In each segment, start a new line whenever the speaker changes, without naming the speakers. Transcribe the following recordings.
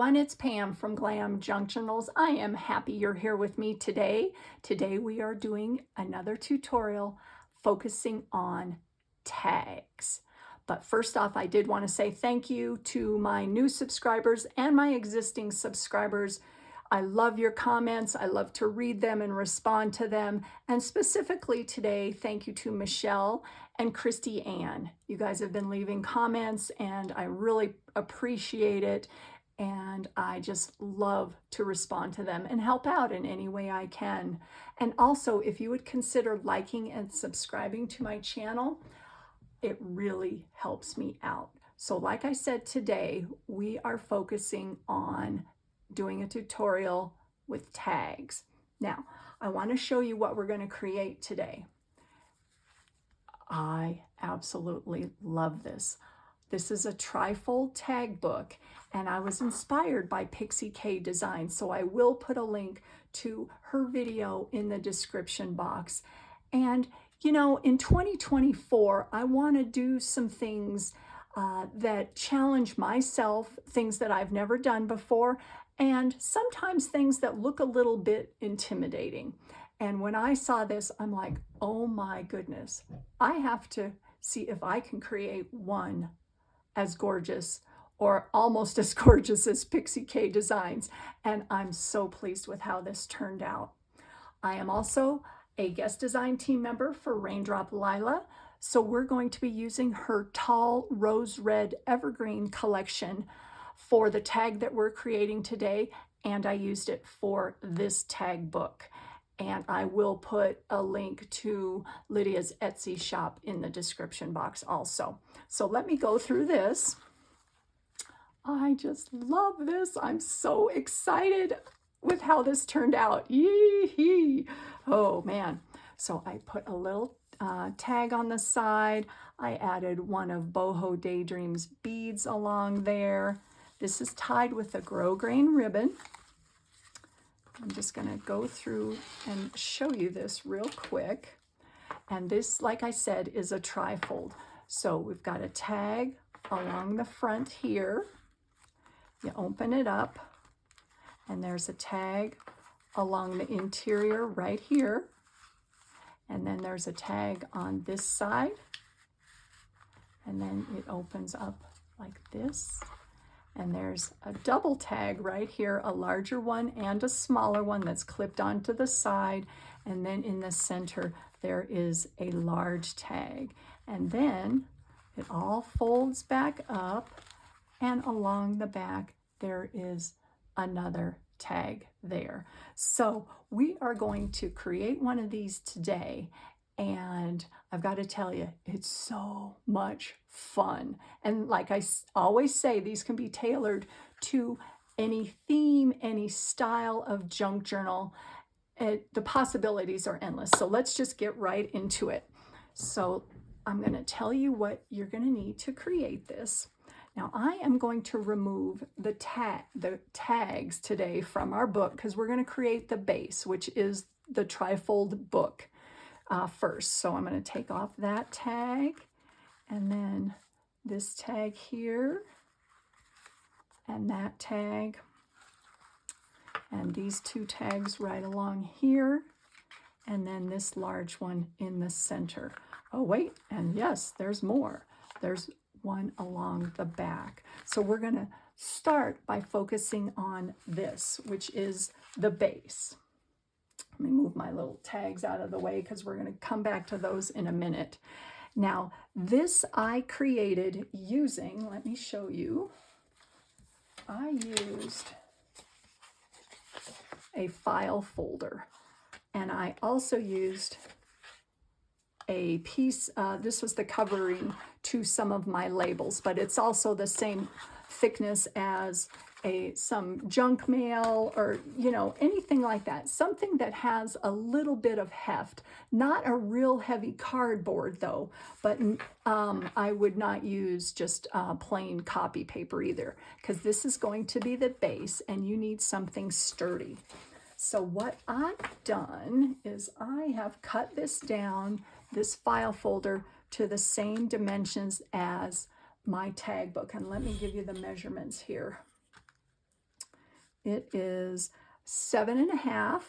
everyone, it's Pam from GlamJunkJournals. I am happy you're here with me today. Today we are doing another tutorial focusing on tags. But first off, I did want to say thank you to my new subscribers and my existing subscribers. I love your comments. I love to read them and respond to them. And specifically today, thank you to Michelle and Christy Ann. You guys have been leaving comments and I really appreciate it. And I just love to respond to them and help out in any way I can. And also, if you would consider liking and subscribing to my channel, it really helps me out. So like I said, today we are focusing on doing a tutorial with tags. Now, I want to show you what we're going to create today. I absolutely love this. This is a Trifold tag book, and I was inspired by Pixie K Designs, so I will put a link to her video in the description box. And you know, in 2024, I want to do some things that challenge myself, things that I've never done before, and sometimes things that look a little bit intimidating. And when I saw this, I'm like, oh my goodness, I have to see if I can create one as gorgeous or almost as gorgeous as Pixie K Designs. And I'm so pleased with how this turned out. I am also a guest design team member for RaindropLila. So we're going to be using her Tall RoseRed EverGreen Collection for the tag that we're creating today. And I used it for this tag book. And I will put a link to Lydia's Etsy shop in the description box also. So let me go through this. I just love this. I'm so excited with how this turned out. Yee-hee. Oh man. So I put a little tag on the side. I added one of Boho Daydreams beads along there. This is tied with a grosgrain ribbon. I'm just going to go through and show you this real quick. And this, like I said, is a trifold. So we've got a tag along the front here. You open it up, and there's a tag along the interior right here. And then there's a tag on this side. And then it opens up like this. And there's a double tag right here, a larger one and a smaller one that's clipped onto the side. And then in the center, there is a large tag. And then it all folds back up, and along the back, there is another tag there. So we are going to create one of these today. And I've got to tell you, it's so much fun. And like I always say, these can be tailored to any theme, any style of junk journal. The possibilities are endless. So let's just get right into it. So I'm going to tell you what you're going to need to create this. Now I am going to remove the tags today from our book because we're going to create the base, which is the Trifold book. First. So I'm going to take off that tag, and then this tag here, and that tag, and these two tags right along here, and then this large one in the center. Oh wait, and yes, there's more. There's one along the back. So we're going to start by focusing on this, which is the base. Let me move my little tags out of the way because we're going to come back to those in a minute. Now, this I created using, let me show you. I used a file folder, and I also used a piece, this was the covering to some of my labels, but it's also the same thickness as some junk mail or, you know, anything like that. Something that has a little bit of heft. Not a real heavy cardboard though, but I would not use just plain copy paper either, because this is going to be the base and you need something sturdy. So what I've done is I have cut this down, this file folder, to the same dimensions as my tag book. And let me give you the measurements here. It is 7.5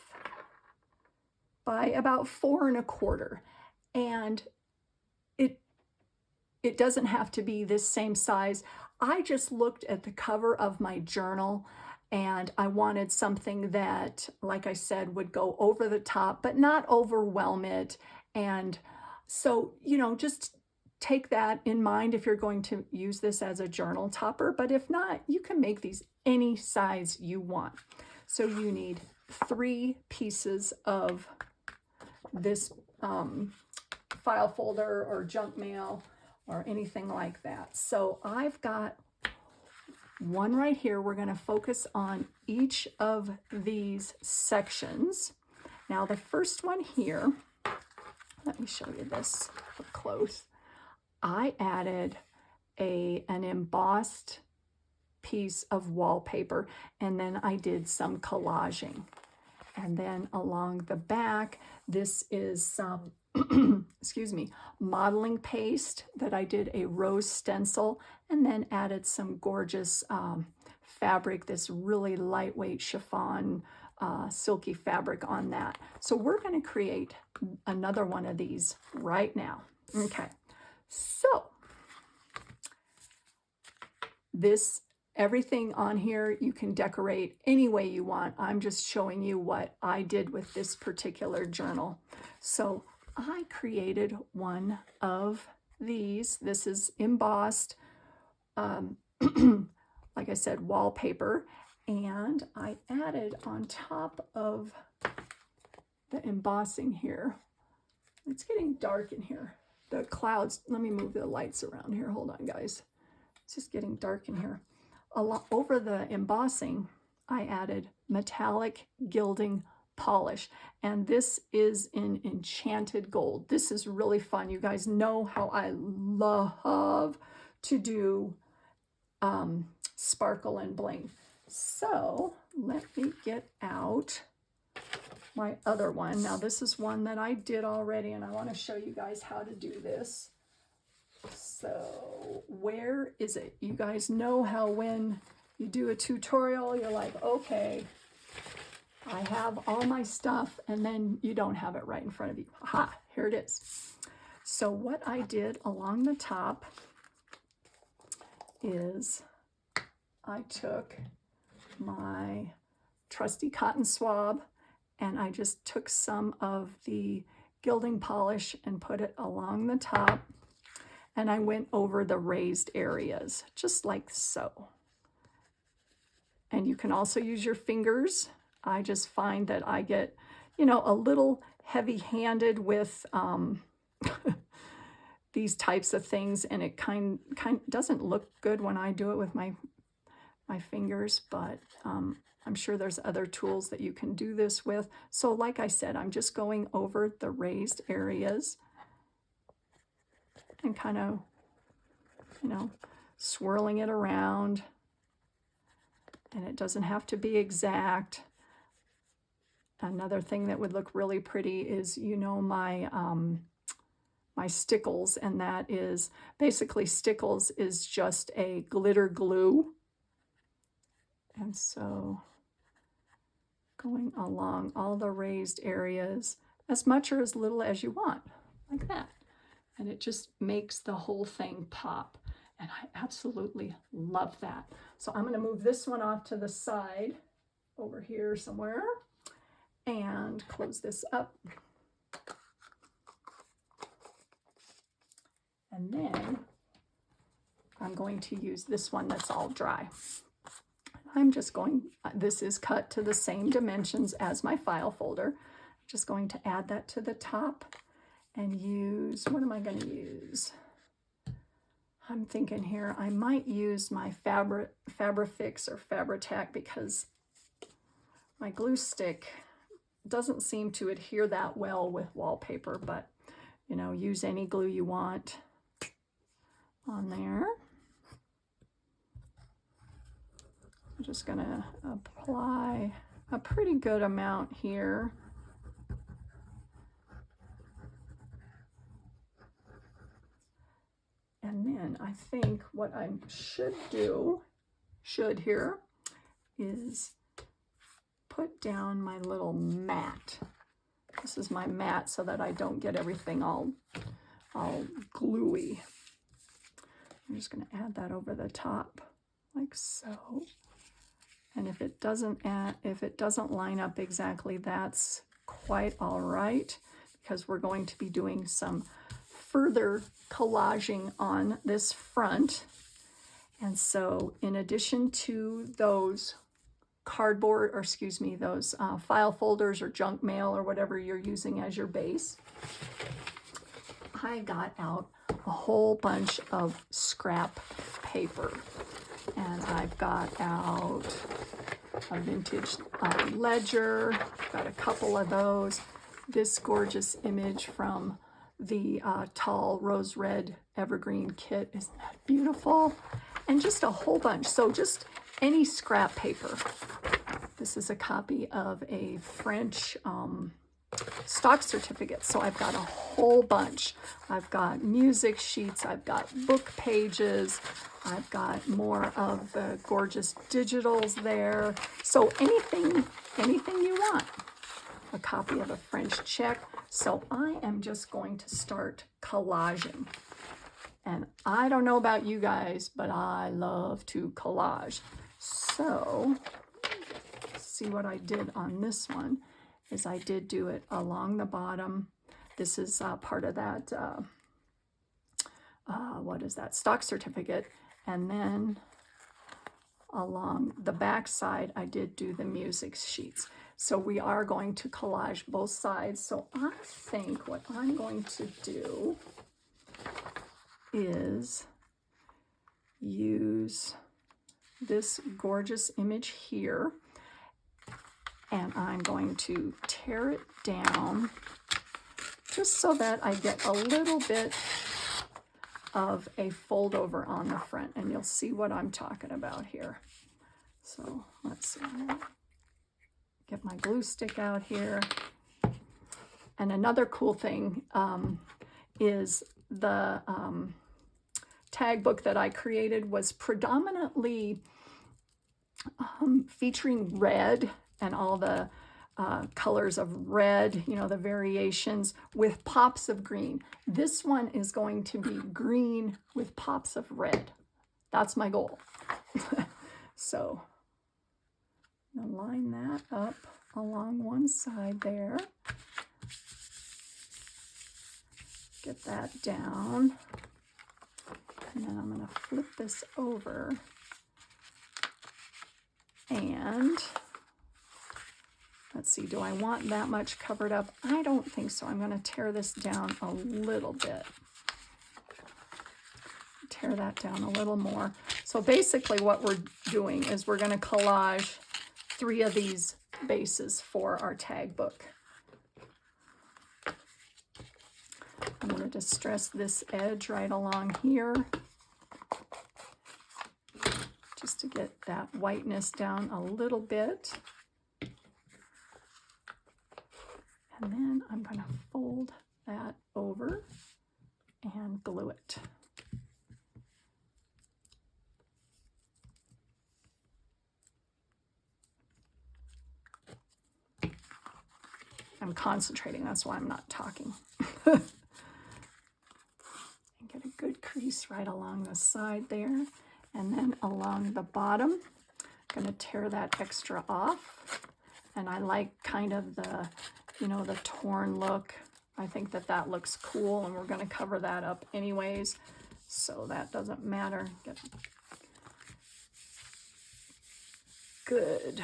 by about 4 1/4. And it doesn't have to be this same size. I just looked at the cover of my journal and I wanted something that, like I said, would go over the top, but not overwhelm it. And so, just take that in mind if you're going to use this as a journal topper. But if not, you can make these any size you want. So you need 3 pieces of this file folder or junk mail or anything like that. So I've got one right here. We're going to focus on each of these sections. Now the first one here, let me show you this up close. I added an embossed piece of wallpaper, and then I did some collaging. And then along the back, this is some excuse me, modeling paste that I did a rose stencil, and then added some gorgeous fabric, this really lightweight chiffon silky fabric on that. So we're going to create another one of these right now. Okay, so everything on here you can decorate any way you want. I'm just showing you what I did with this particular journal. So I created one of these. This is embossed, like I said, wallpaper. And I added on top of the embossing here, it's getting dark in here. The clouds, let me move the lights around here. Hold on, guys. It's just getting dark in here. Over the embossing, I added metallic gilding polish, and this is in enchanted gold. This is really fun. You guys know how I love to do sparkle and bling. So let me get out my other one. Now this is one that I did already, and I want to show you guys how to do this. So where is it? You guys know how when you do a tutorial, you're like, okay, I have all my stuff, and then you don't have it right in front of you. Aha, here it is. So what I did along the top is I took my trusty cotton swab and I just took some of the gilding polish and put it along the top. And I went over the raised areas, just like so. And you can also use your fingers. I just find that I get, a little heavy-handed with these types of things, and it kind doesn't look good when I do it with my fingers, but I'm sure there's other tools that you can do this with. So like I said, I'm just going over the raised areas and kind of, swirling it around. And it doesn't have to be exact. Another thing that would look really pretty is, my my stickles, and that is basically stickles is just a glitter glue. And so going along all the raised areas, as much or as little as you want, like that. And it just makes the whole thing pop. And I absolutely love that. So I'm going to move this one off to the side over here somewhere and close this up. And then I'm going to use this one that's all dry. I'm just going, this is cut to the same dimensions as my file folder. I'm just going to add that to the top and use, what am I going to use? I'm thinking here, I might use my Fabrifix or Fabri-Tac because my glue stick doesn't seem to adhere that well with wallpaper, but use any glue you want on there. I'm just gonna apply a pretty good amount here. And then I think what I should here is put down my little mat. This is my mat so that I don't get everything all gluey. I'm just going to add that over the top like so. And if it doesn't line up exactly, that's quite all right, because we're going to be doing some further collaging on this front. And so in addition to those cardboard, or excuse me, those file folders or junk mail or whatever you're using as your base, I got out a whole bunch of scrap paper. And I've got out a vintage ledger, got a couple of those, this gorgeous image from the Tall RoseRed EverGreen kit. Isn't that beautiful? And just a whole bunch. So just any scrap paper. This is a copy of a French stock certificate. So I've got a whole bunch. I've got music sheets, I've got book pages, I've got more of the gorgeous digitals there. So anything you want. A copy of a French check. So I am just going to start collaging. And I don't know about you guys, but I love to collage. So see what I did on this one is I did do it along the bottom. This is part of that, what is that, stock certificate. And then along the back side, I did do the music sheets. So we are going to collage both sides. So I think what I'm going to do is use this gorgeous image here. And I'm going to tear it down just so that I get a little bit of a fold over on the front, and you'll see what I'm talking about here. So let's see, get my glue stick out here. And another cool thing is the tag book that I created was predominantly featuring red and all the colors of red, you know, the variations with pops of green. This one is going to be green with pops of red. That's my goal. So I'm gonna line that up along one side there. Get that down. And then I'm gonna flip this over. And let's see, do I want that much covered up? I don't think so. I'm going to tear this down a little bit. Tear that down a little more. So basically what we're doing is we're going to collage 3 of these bases for our tag book. I'm going to distress this edge right along here, just to get that whiteness down a little bit. And then I'm going to fold that over and glue it. I'm concentrating, that's why I'm not talking. And get a good crease right along the side there. And then along the bottom, I'm going to tear that extra off. And I like kind of the, you know, the torn look. I think that that looks cool, and we're going to cover that up anyways, so that doesn't matter. Get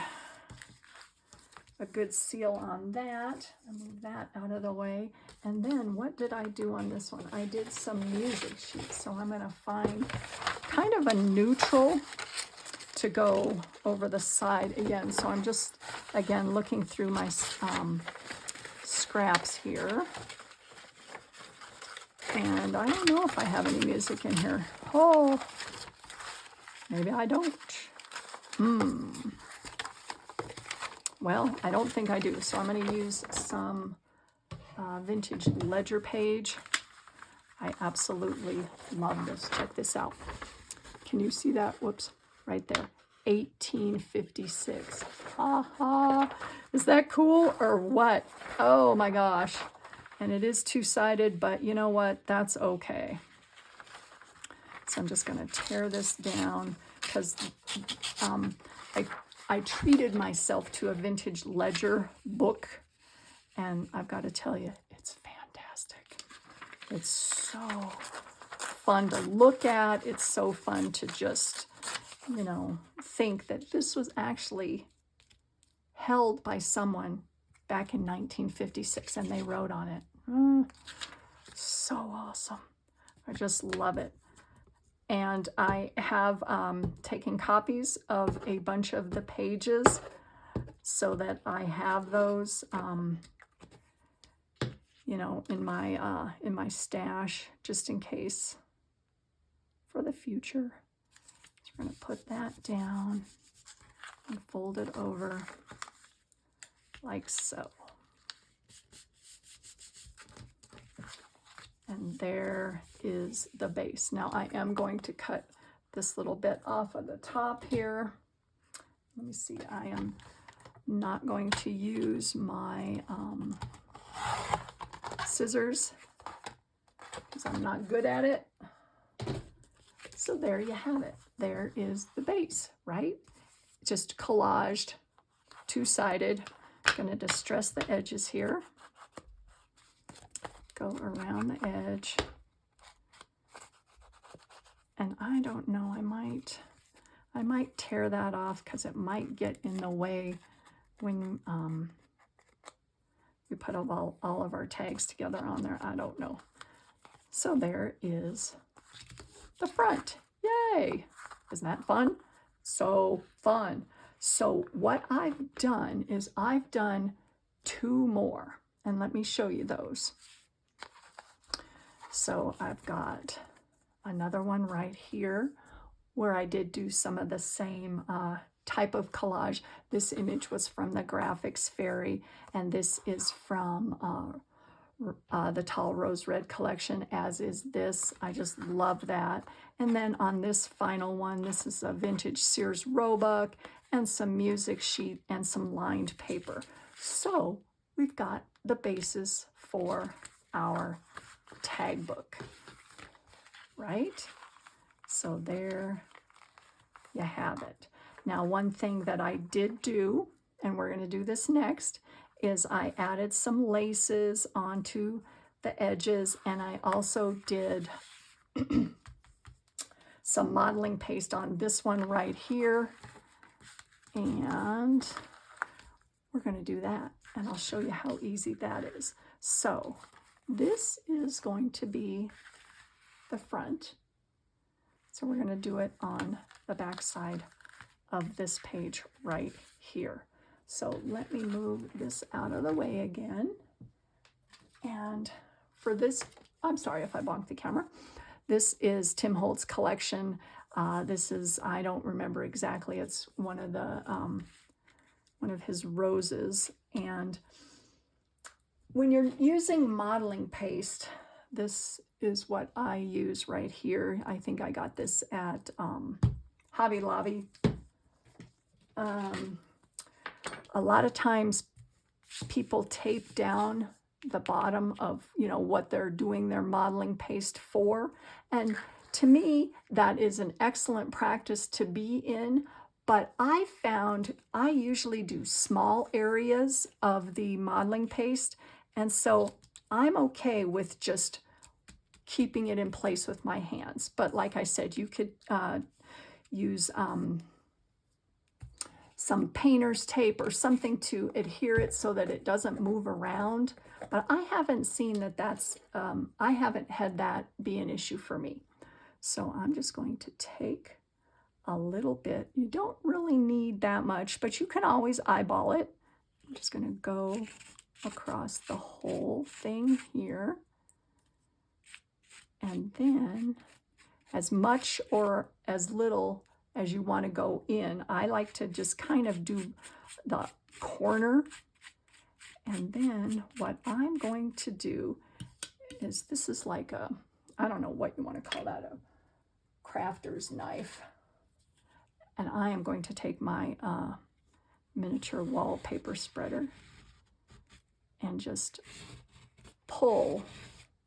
a good seal on that. I'll move that out of the way. And then what did I do on this one? I did some music sheets. So I'm going to find kind of a neutral to go over the side again. So I'm just, again, looking through my scraps here. And I don't know if I have any music in here. Oh, maybe I don't. Well, I don't think I do. So I'm going to use some vintage ledger page. I absolutely love this. Check this out. Can you see that? Whoops, right there. 1856. Haha. Is that cool or what? Oh my gosh. And it is two-sided, but you know what? That's okay. So I'm just going to tear this down because I treated myself to a vintage ledger book, and I've got to tell you, it's fantastic. It's so fun to look at. It's so fun to just, you know, think that this was actually held by someone back in 1956 and they wrote on it. So awesome. I just love it. And I have taken copies of a bunch of the pages so that I have those, you know, in my stash, just in case for the future. So we're going to put that down and fold it over like so. And there is the base. Now I am going to cut this little bit off of the top here. Let me see, I am not going to use my scissors because I'm not good at it. So there you have it. There is the base, right? Just collaged, two-sided. Going to distress the edges here. Go around the edge. And I don't know, I might tear that off because it might get in the way when we put all of our tags together on there. I don't know. So there is the front. Yay! Isn't that fun? So fun. So what I've done is I've done 2 more, and let me show you those. So I've got another one right here where I did do some of the same type of collage. This image was from the Graphics Fairy, and this is from the Tall RoseRed Collection, as is this. I just love that. And then on this final one, this is a vintage Sears Roebuck and some music sheet and some lined paper. So we've got the basis for our tag book, right? So there you have it. Now, one thing that I did do, and we're going to do this next, is I added some laces onto the edges, and I also did some modeling paste on this one right here, and we're going to do that, and I'll show you how easy that is. So this is going to be the front. So we're going to do it on the back side of this page right here. So let me move this out of the way again. And for this, I'm sorry if I bonked the camera. This is Tim Holtz's collection. This is, I don't remember exactly, it's one of his roses. And when you're using modeling paste, this is what I use right here. I think I got this at Hobby Lobby. A lot of times people tape down the bottom of, you know, what they're doing their modeling paste for. And to me, that is an excellent practice to be in. But I found I usually do small areas of the modeling paste. And so I'm okay with just keeping it in place with my hands. But like I said, you could use some painter's tape or something to adhere it so that it doesn't move around. But I haven't seen that I haven't had that be an issue for me. So I'm just going to take a little bit. You don't really need that much, but you can always eyeball it. I'm just going to go across the whole thing here. And then as much or as little as you want to go in. I like to just kind of do the corner. And then what I'm going to do is, this is like a, I don't know what you want to call that, a crafter's knife. And I am going to take my miniature wallpaper spreader and just pull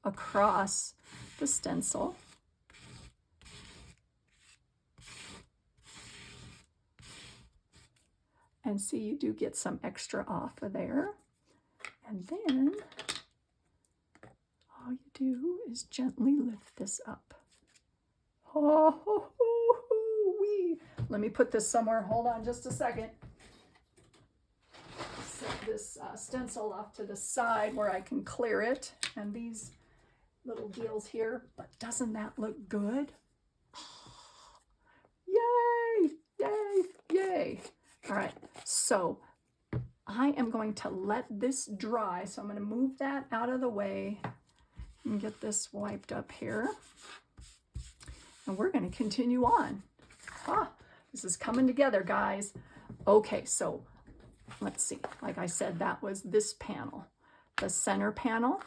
across the stencil. And see, you do get some extra off of there. And then all you do is gently lift this up. Oh, wee. Let me put this somewhere. Hold on just a second. Set this stencil off to the side where I can clear it. And these little deals here. But doesn't that look good? Yay! Yay! Yay! All right, so I am going to let this dry. So I'm going to move that out of the way and get this wiped up here. And we're going to continue on. This is coming together, guys. Okay, so let's see. Like I said, that was this panel. The center panel,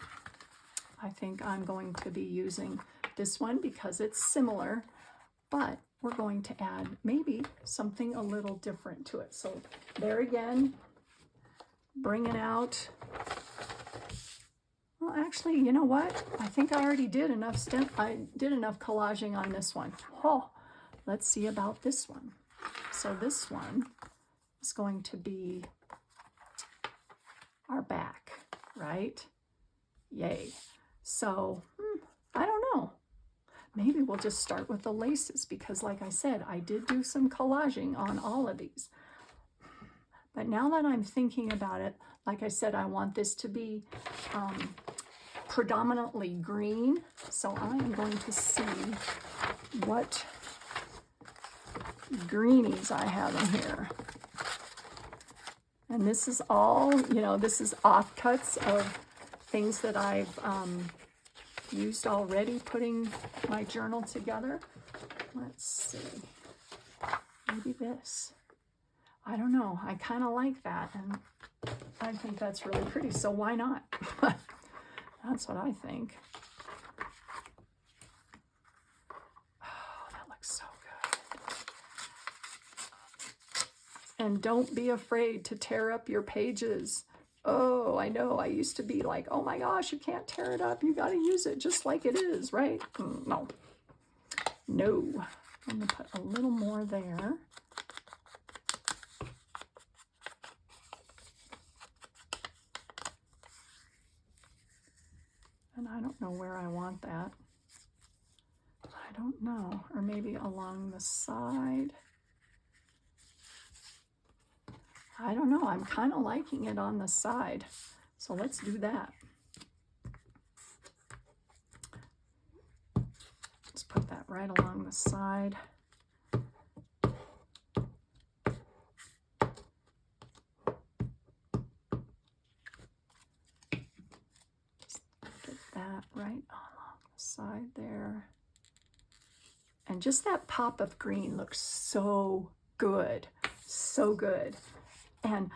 I think I'm going to be using this one because it's similar, but we're going to add maybe something a little different to it. So there again, bringing out, well, actually, you know what? I think I already did enough collaging on this one. Oh, let's see about this one. So this one is going to be our back, right? Yay. So, I don't know. Maybe we'll just start with the laces because like I said, I did do some collaging on all of these. But now that I'm thinking about it, like I said, I want this to be predominantly green. So I am going to see what greenies I have in here. And this is all, you know, this is offcuts of things that I've used already putting my journal together. Let's see, maybe this. I don't know, I kind of like that and I think that's really pretty, so why not? That's what I think. Oh, that looks so good. And don't be afraid to tear up your pages. Oh, I know. I used to be like, oh my gosh, you can't tear it up. You got to use it just like it is, right? No. No. I'm going to put a little more there. And I don't know where I want that. I don't know. Or maybe along the side. I don't know, I'm kind of liking it on the side. So let's do that. Let's put that right along the side. Just get that right along the side there. And just that pop of green looks so good, so good. And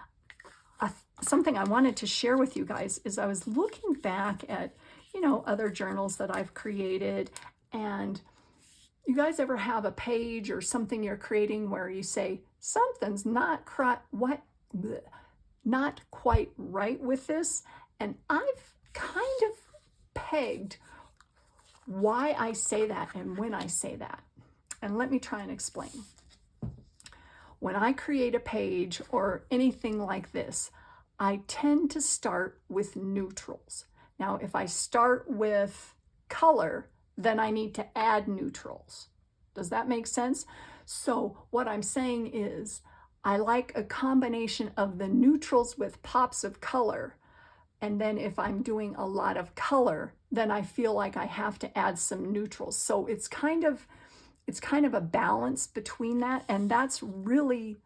something I wanted to share with you guys is I was looking back at, you know, other journals that I've created, and you guys ever have a page or something you're creating where you say, something's not quite right with this? And I've kind of pegged why I say that and when I say that. And let me try and explain. When I create a page or anything like this, I tend to start with neutrals. Now, if I start with color, then I need to add neutrals. Does that make sense? So what I'm saying is I like a combination of the neutrals with pops of color. And then if I'm doing a lot of color, then I feel like I have to add some neutrals. So it's kind of a balance between that, and that's really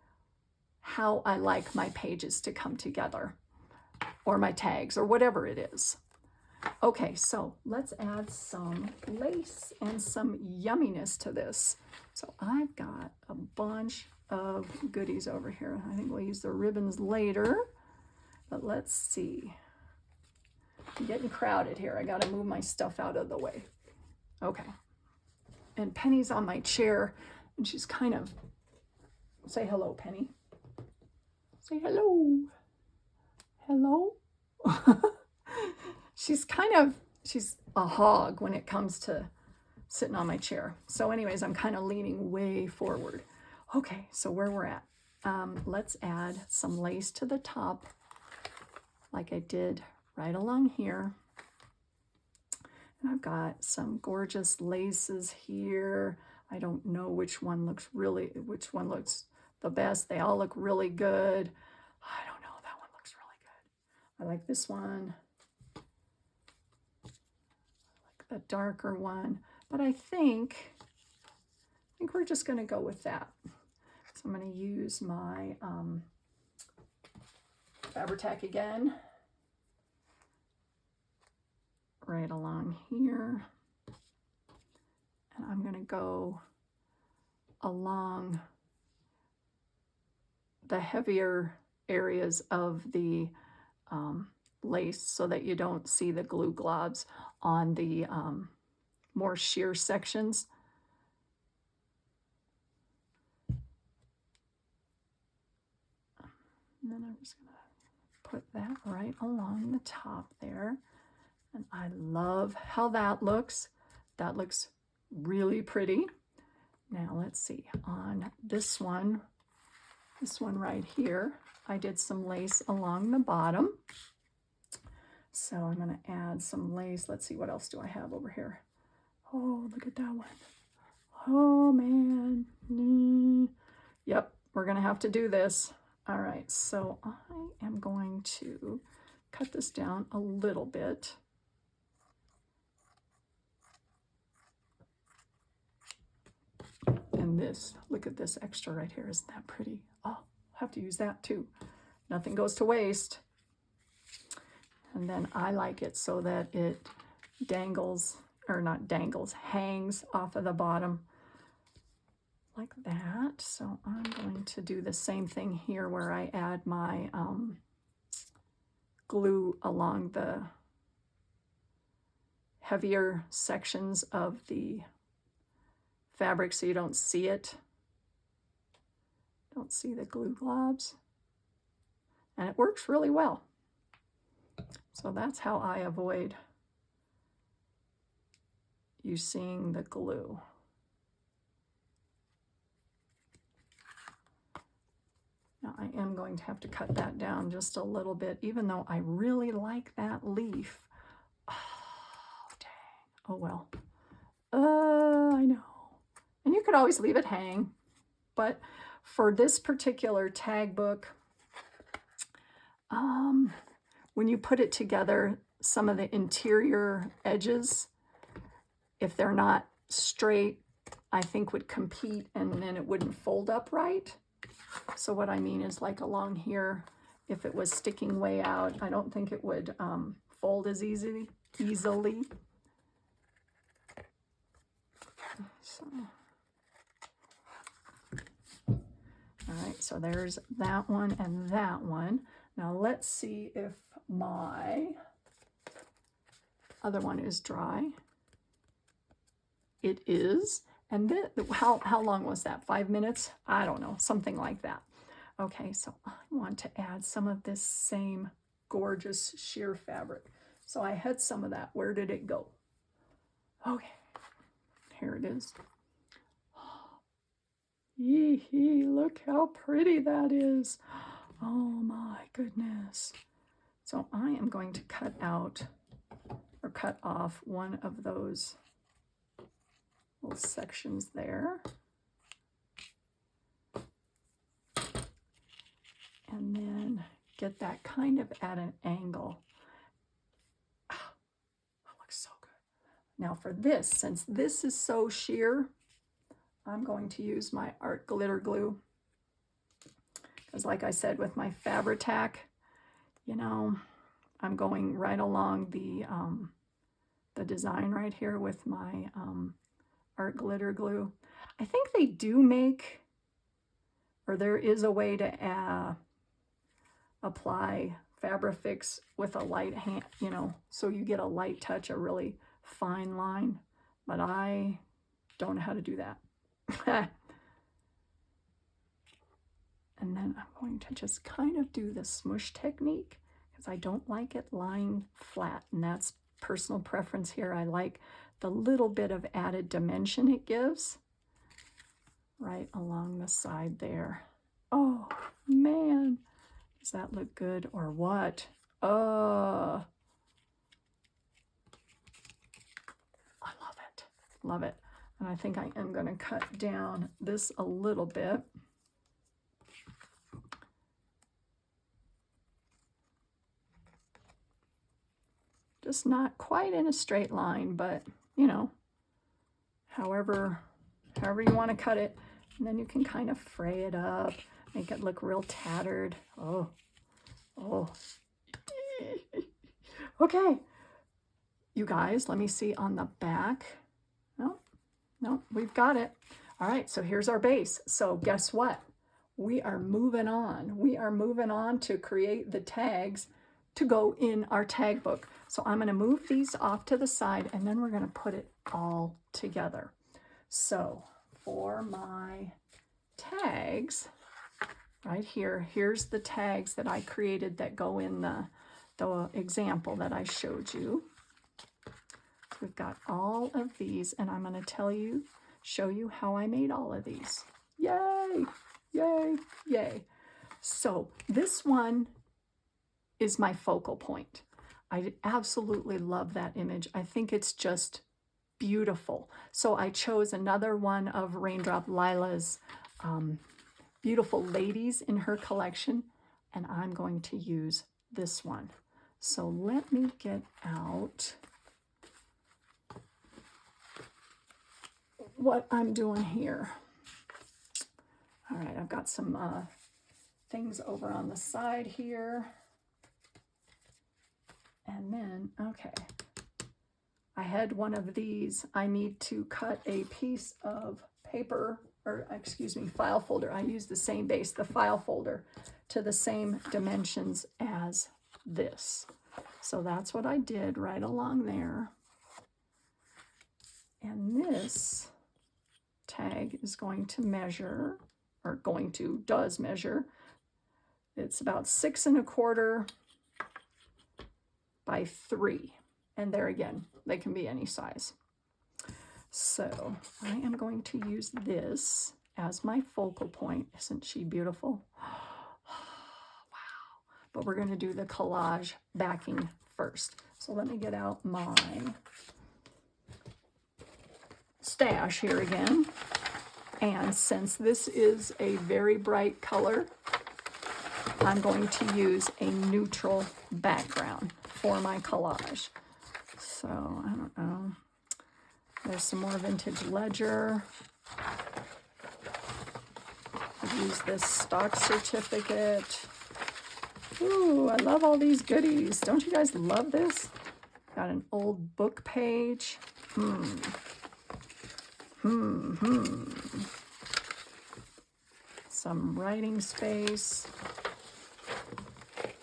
how I like my pages to come together, or my tags, or whatever it is. Okay, so let's add some lace and some yumminess to this. So I've got a bunch of goodies over here. I think we'll use the ribbons later, but let's see. I'm getting crowded here. I got to move my stuff out of the way. Okay. And Penny's on my chair, and she's kind of Say hello, Penny. Say hello. Hello. She's a hog when it comes to sitting on my chair. So anyways, I'm kind of leaning way forward. Okay, so where we're at. Let's add some lace to the top like I did right along here. And I've got some gorgeous laces here. I don't know which one looks the best. They all look really good. I don't know, that one looks really good. I like this one. I like the darker one, but I think we're just gonna go with that. So I'm gonna use my Fabri-Tac again, right along here. And I'm gonna go along the heavier areas of the lace so that you don't see the glue globs on the more sheer sections. And then I'm just gonna put that right along the top there. And I love how that looks. That looks really pretty. Now let's see, on this one right here, I did some lace along the bottom. So I'm gonna add some lace. Let's see, what else do I have over here? Oh, look at that one. Oh man. Yep, we're gonna have to do this. All right, so I am going to cut this down a little bit. And this, look at this extra right here. Isn't that pretty? Oh, I'll have to use that too. Nothing goes to waste. And then I like it so that it dangles, or not dangles, hangs off of the bottom like that. So I'm going to do the same thing here where I add my glue along the heavier sections of the fabric so you don't see it. Don't see the glue globs. And it works really well. So that's how I avoid you seeing the glue. Now I am going to have to cut that down just a little bit, even though I really like that leaf. Oh, dang. Oh well. I know. And you could always leave it hang. But for this particular tag book, when you put it together, some of the interior edges, if they're not straight, I think would compete and then it wouldn't fold up right. So what I mean is, like along here, if it was sticking way out, I don't think it would fold as easily. So, all right, so there's that one and that one. Now let's see if my other one is dry. It is. And then, how long was that? 5 minutes? I don't know, something like that. Okay, so I want to add some of this same gorgeous sheer fabric. So I had some of that. Where did it go? Okay, here it is. Yee-hee, look how pretty that is. Oh my goodness. So I am going to cut out or cut off one of those little sections there. And then get that kind of at an angle. Oh, that looks so good. Now for this, since this is so sheer, I'm going to use my art glitter glue. Because like I said, with my Fabri-Tac, you know, I'm going right along the design right here with my art glitter glue. I think they do make, or there is a way to apply Fabrifix with a light hand, you know, so you get a light touch, a really fine line, but I don't know how to do that. And then I'm going to just kind of do the smush technique because I don't like it lying flat, and that's personal preference here. I like the little bit of added dimension it gives right along the side there. Oh man, does that look good or what? I love it, love it. And I think I am going to cut down this a little bit. Just not quite in a straight line, but you know, however you want to cut it. And then you can kind of fray it up, make it look real tattered. Oh. Okay. You guys, let me see on the back. No, we've got it. All right, so here's our base. So guess what? We are moving on. We are moving on to create the tags to go in our tag book. So I'm going to move these off to the side, and then we're going to put it all together. So for my tags, right here, here's the tags that I created that go in the example that I showed you. We've got all of these, and I'm going to show you how I made all of these. Yay, yay, yay. So this one is my focal point. I absolutely love that image. I think it's just beautiful. So I chose another one of RaindropLila's beautiful ladies in her collection, and I'm going to use this one. So let me get out what I'm doing here. All right, I've got some things over on the side here. And then, okay, I had one of these. I need to cut a piece of paper, or excuse me, file folder. I use the same base, the file folder, to the same dimensions as this. So that's what I did right along there. And this tag is going to measure, or does measure. It's about 6 1/4 by 3. And there again, they can be any size. So I am going to use this as my focal point. Isn't she beautiful? Wow. But we're going to do the collage backing first. So let me get out my stash here again. And since this is a very bright color, I'm going to use a neutral background for my collage. So I don't know. There's some more vintage ledger. I've used this stock certificate. Ooh, I love all these goodies. Don't you guys love this? Got an old book page. Some writing space.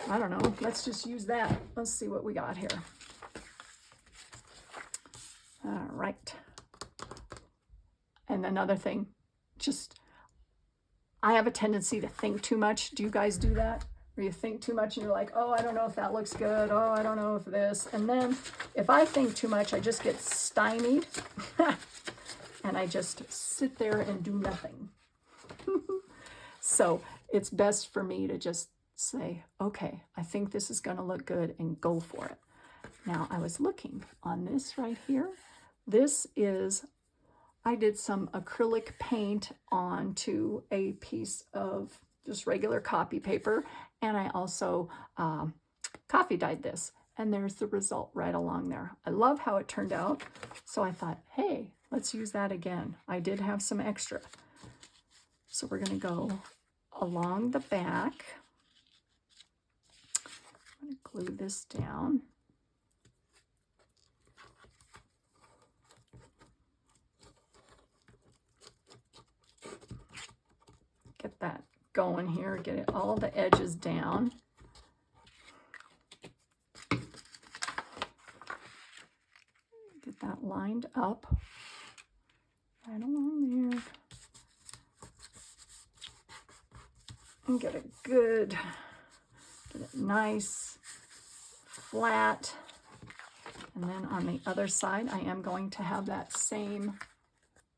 I don't know. Let's just use that. Let's see what we got here. All right. And another thing, I have a tendency to think too much. Do you guys do that? Where you think too much and you're like, oh, I don't know if that looks good. Oh, I don't know if this. And then if I think too much, I just get stymied. And I just sit there and do nothing. So it's best for me to just say, okay, I think this is going to look good, and go for it. Now, I was looking on this right here. This is, I did some acrylic paint onto a piece of just regular copy paper, and I also coffee dyed this, and there's the result right along there. I love how it turned out, so I thought, hey, let's use that again. I did have some extra. So we're going to go along the back. I'm going to glue this down. Get that going here, get it all the edges down. Get that lined up right along there. and get it nice, flat. And then on the other side, I am going to have that same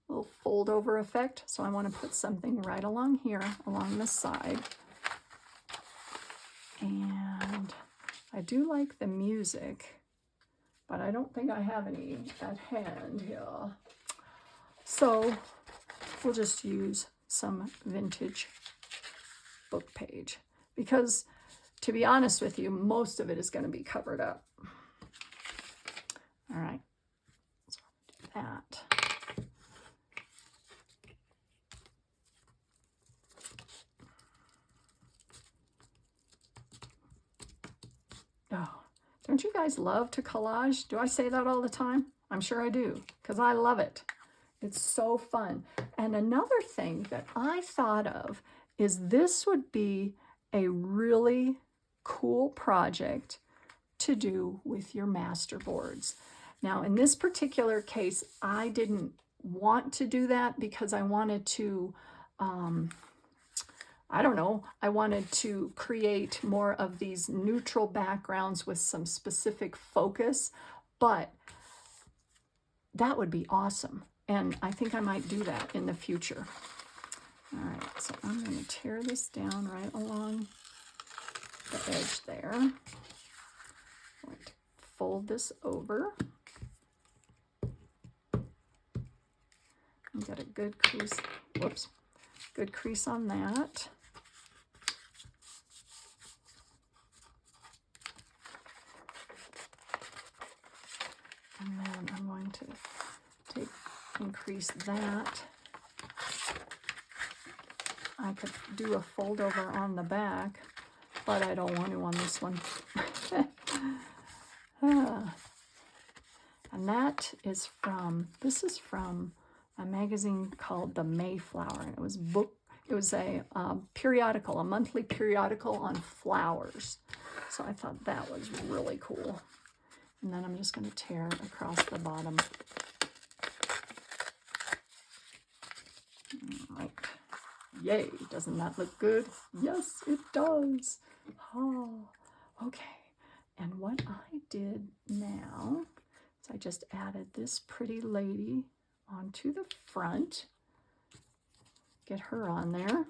little fold over effect. So I want to put something right along here, along the side. And I do like the music, but I don't think I have any at hand here. So we'll just use some vintage book page, because to be honest with you, most of it is going to be covered up. All right, so do that. Oh, don't you guys love to collage? Do I say that all the time? I'm sure I do, because I love it. It's so fun. And another thing that I thought of is this would be a really cool project to do with your master boards. Now, in this particular case, I didn't want to do that because I wanted to, I don't know, I wanted to create more of these neutral backgrounds with some specific focus, but that would be awesome. And I think I might do that in the future. All right, so I'm going to tear this down right along the edge there. I'm going to fold this over. I've got a good crease, whoops, good crease on that. And then I'm going to increase that. I could do a fold over on the back, but I don't want to on this one. And that is from, this is from a magazine called The Mayflower. And it was a periodical, a monthly periodical on flowers. So I thought that was really cool. And then I'm just going to tear across the bottom. All right. Yay, doesn't that look good? Yes, it does. Oh, okay. And what I did now is I just added this pretty lady onto the front. Get her on there.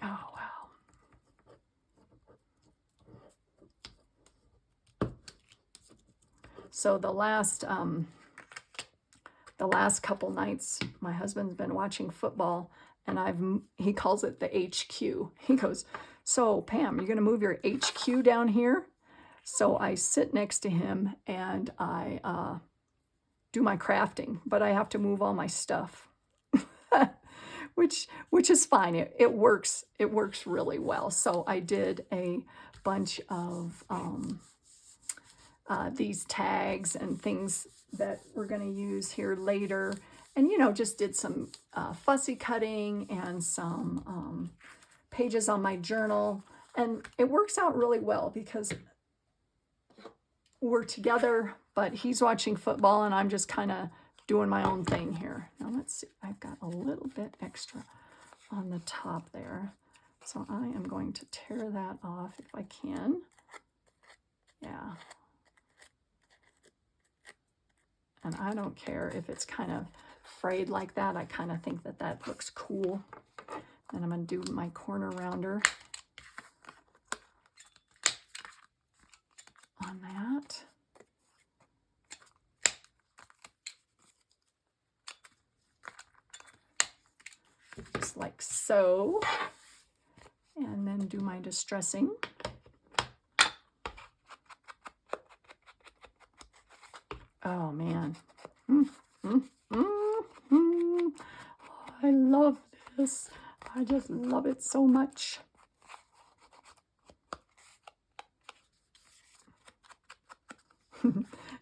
Oh, wow. So the last couple nights, my husband's been watching football, and he calls it the HQ. He goes, "So Pam, you're gonna move your HQ down here?" So I sit next to him and I do my crafting, but I have to move all my stuff, which is fine. It works really well. So I did a bunch of these tags and things that we're going to use here later, and just did some fussy cutting and some pages on my journal, and it works out really well because we're together, but he's watching football and I'm just kind of doing my own thing here. Now let's see, I've got a little bit extra on the top there, so I am going to tear that off if I can. Yeah. And I don't care if it's kind of frayed like that. I kind of think that that looks cool. Then I'm going to do my corner rounder on that. Just like so. And then do my distressing. Oh man, I love this. I just love it so much.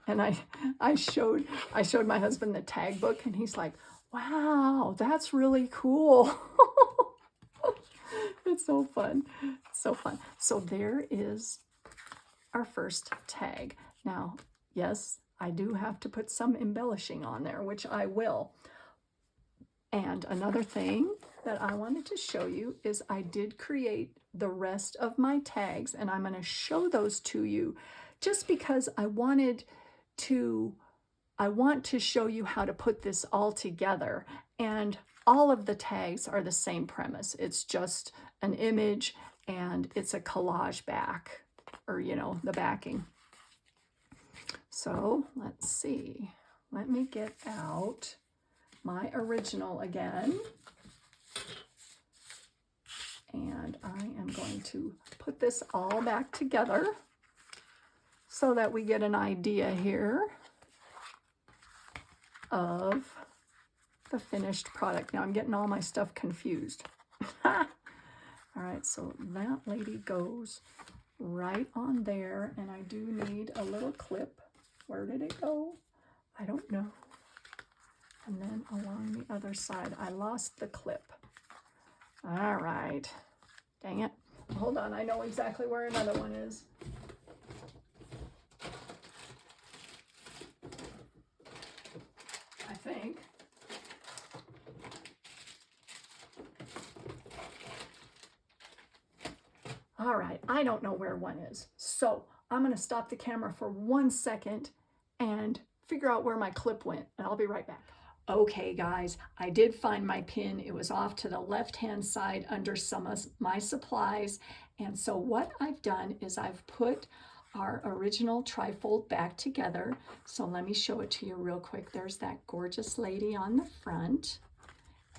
And I showed my husband the tag book, and he's like, "Wow, that's really cool." It's so fun. It's so fun. So there is our first tag. Now, yes, I do have to put some embellishing on there, which I will. And another thing that I wanted to show you is I did create the rest of my tags, and I'm going to show those to you just because I want to show you how to put this all together. And all of the tags are the same premise. It's just an image and it's a collage back, or you know, the backing. So let's see. Let me get out my original again. And I am going to put this all back together so that we get an idea here of the finished product. Now I'm getting all my stuff confused. All right, so that lady goes right on there, and I do need a little clip. Where did it go? I don't know. And then along the other side, I lost the clip. All right, dang it. Hold on, I know exactly where another one is. I think. All right, I don't know where one is. So I'm gonna stop the camera for 1 second and figure out where my clip went, and I'll be right back. Okay guys, I did find my pin. It was off to the left-hand side under some of my supplies. And so what I've done is I've put our original trifold back together. So let me show it to you real quick. There's that gorgeous lady on the front,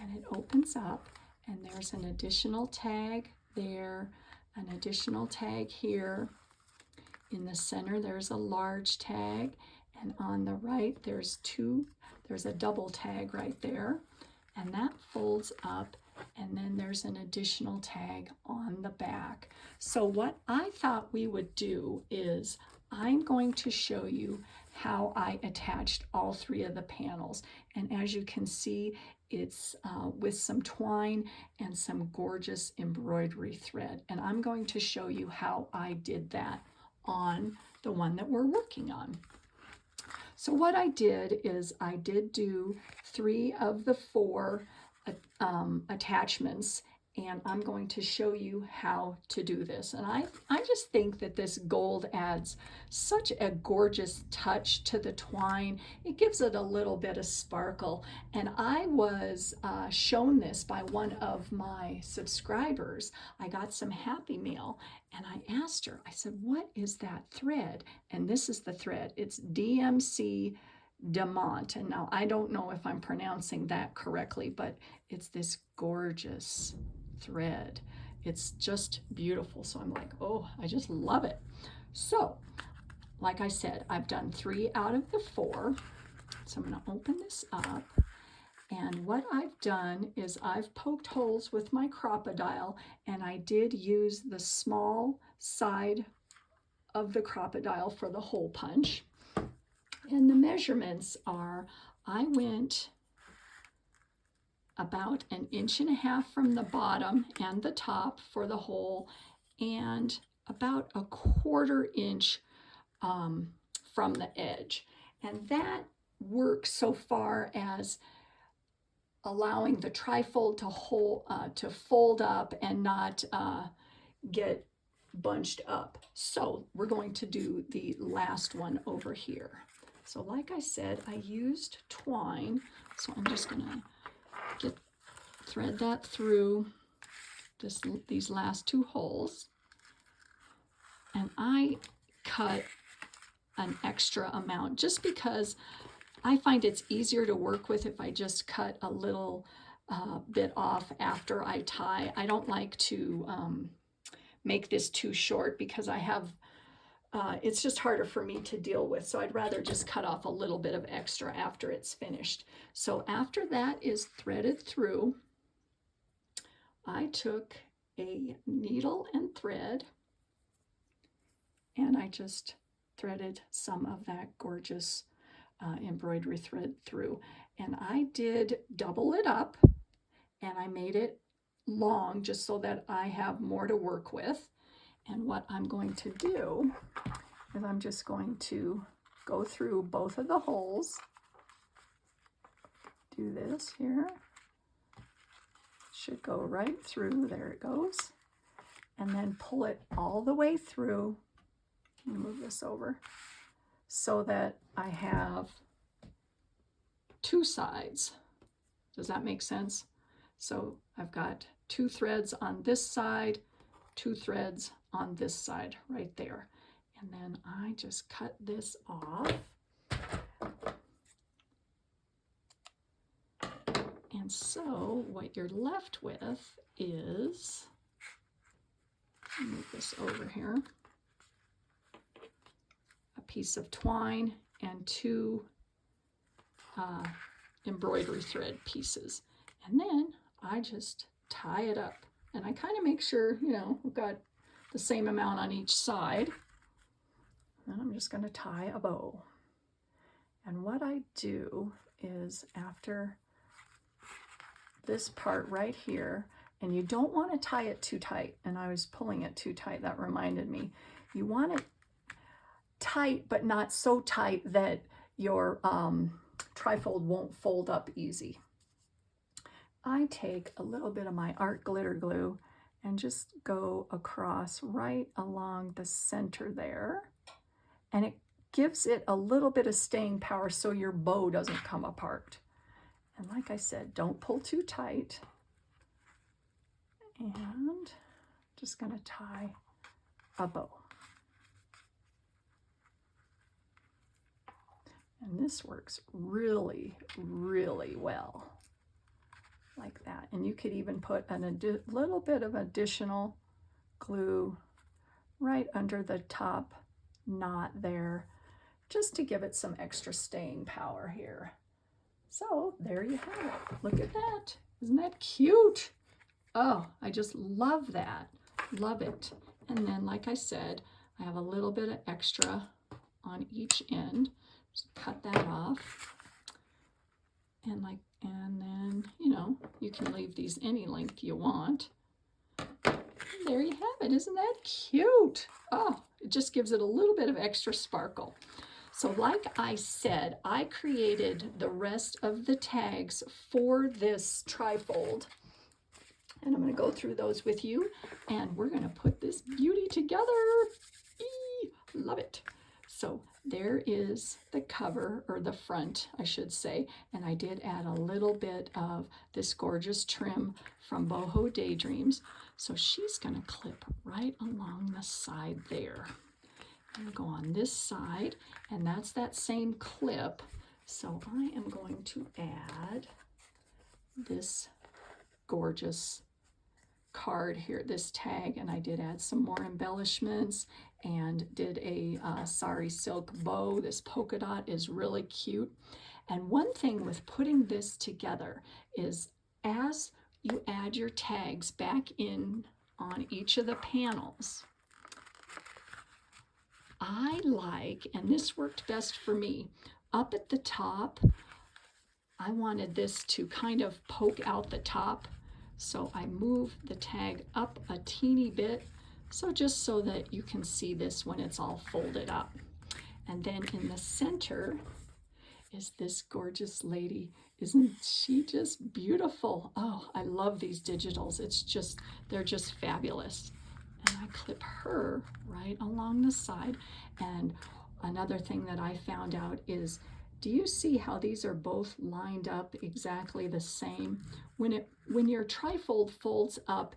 and it opens up, and there's an additional tag there, an additional tag here. In the center, there's a large tag, and on the right, there's a double tag right there, and that folds up, and then there's an additional tag on the back. So what I thought we would do is I'm going to show you how I attached all 3 of the panels. And as you can see, it's with some twine and some gorgeous embroidery thread. And I'm going to show you how I did that on the one that we're working on. So what I did is I did do 3 of the 4 attachments, and I'm going to show you how to do this. And I just think that this gold adds such a gorgeous touch to the twine. It gives it a little bit of sparkle. And I was shown this by one of my subscribers. I got some Happy Mail, and I asked her, I said, what is that thread? And this is the thread. It's DMC Diamant. And now I don't know if I'm pronouncing that correctly, but it's this gorgeous thread. It's just beautiful. So I'm like, oh, I just love it. So like I said, I've done 3 out of the 4. So I'm going to open this up. And what I've done is I've poked holes with my crocodile, and I did use the small side of the crocodile for the hole punch. And the measurements are, I went about 1.5 inches from the bottom and the top for the hole, and about 1/4 inch from the edge. And that works so far as allowing the trifold to fold up and not get bunched up. So we're going to do the last one over here. So like I said, I used twine, so I'm just gonna thread that through these last 2 holes, and I cut an extra amount just because I find it's easier to work with if I just cut a little bit off after I tie. I don't like to make this too short because I have, it's just harder for me to deal with. So I'd rather just cut off a little bit of extra after it's finished. So after that is threaded through, I took a needle and thread, and I just threaded some of that gorgeous embroidery thread through. And I did double it up, and I made it long just so that I have more to work with. And what I'm going to do is I'm just going to go through both of the holes. Do this here. Should go right through. There it goes. And then pull it all the way through. Let me move this over so that I have two sides. Does that make sense? So I've got two threads on this side, two threads on this side right there. And then I just cut this off. And so what you're left with is, move this over here, a piece of twine and two embroidery thread pieces. And then I just tie it up. And I kind of make sure, you know, we've got the same amount on each side. And I'm just going to tie a bow. And what I do is after this part right here, and you don't want to tie it too tight, and I was pulling it too tight, that reminded me. You want it tight, but not so tight that your trifold won't fold up easy. I take a little bit of my art glitter glue and just go across right along the center there, and it gives it a little bit of staying power so your bow doesn't come apart. And like I said, don't pull too tight. And just going to tie a bow. And this works really, really well. Like that. And you could even put a little bit of additional glue right under the top knot there, just to give it some extra staying power here. So there you have it. Look at that. Isn't that cute? Oh, I just love that. Love it. And then, like I said, I have a little bit of extra on each end. Just cut that off. And then, you know, you can leave these any length you want. And there you have it. Isn't that cute? Oh, it just gives it a little bit of extra sparkle. So like I said, I created the rest of the tags for this trifold. And I'm going to go through those with you. And we're going to put this beauty together. Eee, love it. So there is the cover, or the front, I should say. And I did add a little bit of this gorgeous trim from Boho Daydreams. So she's going to clip right along the side there. I'm going to go on this side, and that's that same clip. So I am going to add this gorgeous card here, this tag, and I did add some more embellishments and did a sari silk bow. This polka dot is really cute. And one thing with putting this together is as you add your tags back in on each of the panels, I like, and this worked best for me, up at the top, I wanted this to kind of poke out the top. So I move the tag up a teeny bit, so just so that you can see this when it's all folded up. And then in the center is this gorgeous lady. Isn't she just beautiful? Oh, I love these digitals. They're just fabulous. And I clip her right along the side. And another thing that I found out is, do you see how these are both lined up exactly the same? When your trifold folds up,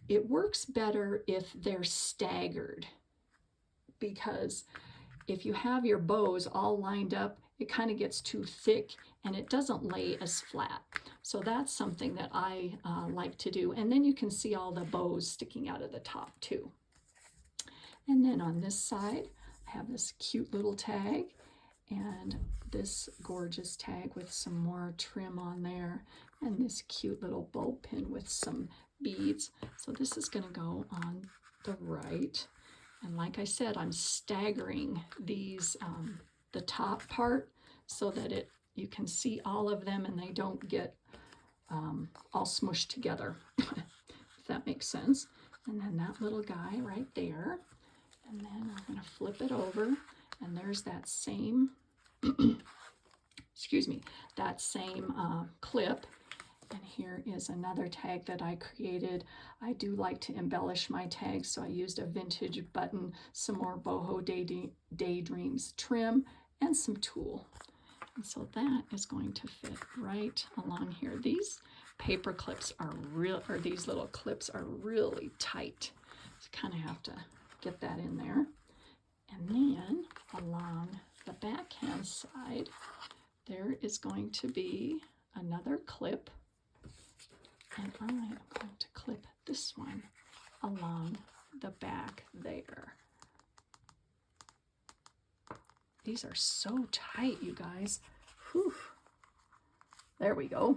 it works better if they're staggered, because if you have your bows all lined up, it kind of gets too thick and it doesn't lay as flat. So that's something that I like to do. And then you can see all the bows sticking out of the top too. And then on this side, I have this cute little tag and this gorgeous tag with some more trim on there, and this cute little bow pin with some beads. So this is going to go on the right. And like I said, I'm staggering these, the top part, so that you can see all of them and they don't get all smushed together, if that makes sense. And then that little guy right there. And then I'm going to flip it over, and there's that same excuse me, that same clip. And here is another tag that I created. I do like to embellish my tags, so I used a vintage button, some more boho daydreams trim, and some tulle. And so that is going to fit right along here. These paper clips are real, or these little clips are really tight. So kind of have to get that in there. And then along the backhand side, there is going to be another clip. And I am going to clip this one along the back there. These are so tight, you guys. Whew. There we go.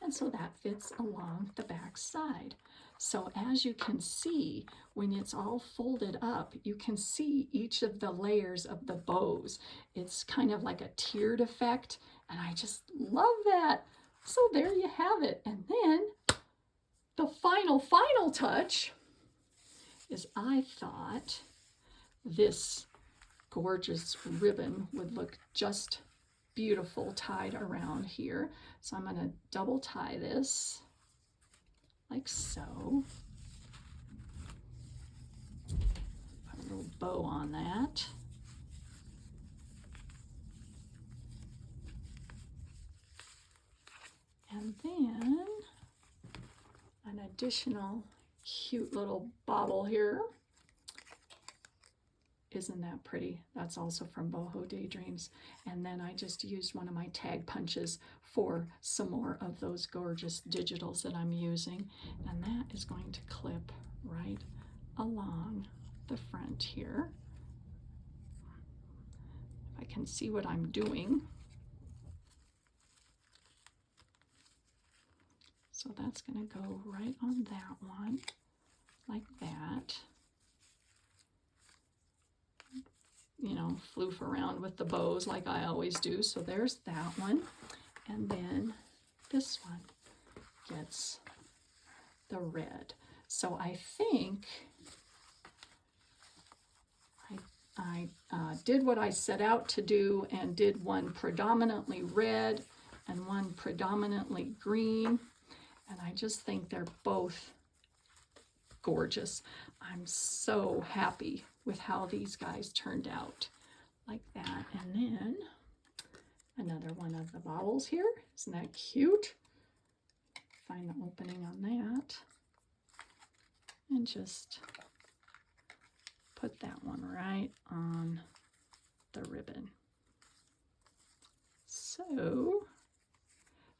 And so that fits along the back side. So as you can see, when it's all folded up, you can see each of the layers of the bows. It's kind of like a tiered effect, and I just love that. So there you have it. And then the final touch is I thought this gorgeous ribbon would look just beautiful tied around here. So I'm going to double tie this like so. Put a little bow on that. And then an additional cute little bobble here. Isn't that pretty? That's also from Boho Daydreams. And then I just used one of my tag punches for some more of those gorgeous digitals that I'm using. And that is going to clip right along the front here. If I can see what I'm doing. So that's going to go right on that one, like that. You know, floof around with the bows like I always do. So there's that one. And then this one gets the red. So I think I did what I set out to do and did one predominantly red and one predominantly green. And I just think they're both gorgeous. I'm so happy with how these guys turned out like that. And then another one of the bobbles here. Isn't that cute? Find the opening on that. And just put that one right on the ribbon. So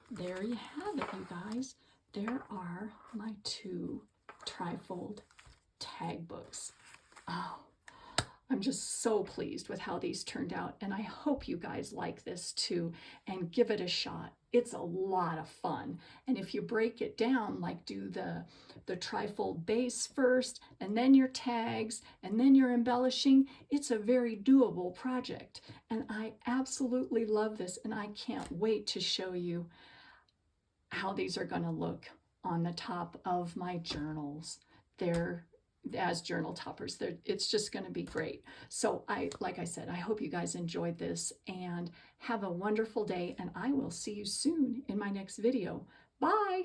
there you have it, you guys. There are my two Trifold tag books. Oh, I'm just so pleased with how these turned out, and I hope you guys like this too and give it a shot. It's a lot of fun, and if you break it down, like do the Trifold base first and then your tags and then your embellishing, it's a very doable project, and I absolutely love this, and I can't wait to show you how these are going to look on the top of my journals. They're as journal toppers. It's just going to be great. So like I said, I hope you guys enjoyed this and have a wonderful day, and I will see you soon in my next video. Bye.